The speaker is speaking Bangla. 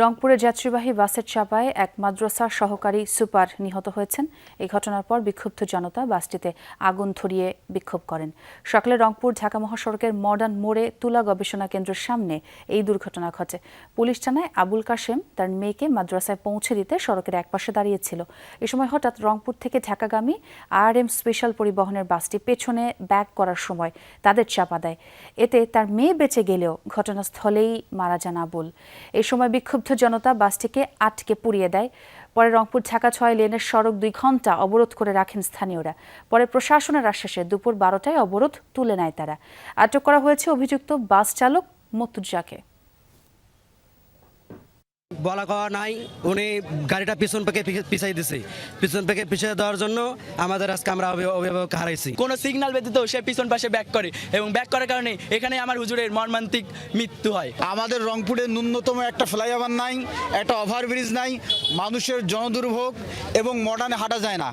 রংপুরে যাত্রীবাহী বাসের চাপায় এক মাদ্রাসার সহকারী সুপার নিহত হয়েছেন। এই ঘটনার পর বিক্ষুব্ধ জনতা বাসটিতে আগুন ধরিয়ে বিক্ষোভ করেন। সকালে রংপুর ঢাকা মহাসড়কের মডার্ন মোড়ে তুলা গবেষণা কেন্দ্রের সামনে এই দুর্ঘটনা ঘটে। পুলিশ জানায় আবুল কাশেম তার মেয়েকে মাদ্রাসায় পৌঁছে দিতে সড়কের একপাশে দাঁড়িয়েছিল। এ সময় হঠাৎ রংপুর থেকে ঢাকাগামী আরএম স্পেশাল পরিবহনের বাসটি পেছনে ব্যাক করার সময় তাদের চাপা দেয়। এতে তার মেয়ে বেঁচে গেলেও ঘটনাস্থলেই মারা যান আবুল। এই সময় বিক্ষুব্ধ জনতা বাসটিকে আটকে পুড়িয়ে দেয়। পরে রংপুর ঢাকা ৬ লেনের সড়ক ২ ঘণ্টা অবরোধ করে রাখেন স্থানীয়রা। পরে প্রশাসনের আশ্বাসে দুপুর ১২টায় অবরোধ তুলে নেয় তারা। আটক করা হয়েছে অভিযুক্ত বাস চালক মতুজ্জাকে। বলা কওয়া নাই, উনি গাড়িটা পিছন থেকে পিছাই দিছে। পিছন থেকে পিছিয়ে দেওয়ার জন্য আমাদের আজকে আমরা অভিভাবক হারাইছি। কোনো সিগন্যাল ব্যতীত সে পিছন পাশে ব্যাক করে এবং ব্যাক করার কারণে এখানে আমার হুজুরের মর্মান্তিক মৃত্যু হয়। আমাদের রংপুরে ন্যূনতম একটা ফ্লাইওভার নাই, একটা ওভারব্রিজ নাই, মানুষের জনদুর্ভোগ এবং মডার্নে হাঁটা যায় না।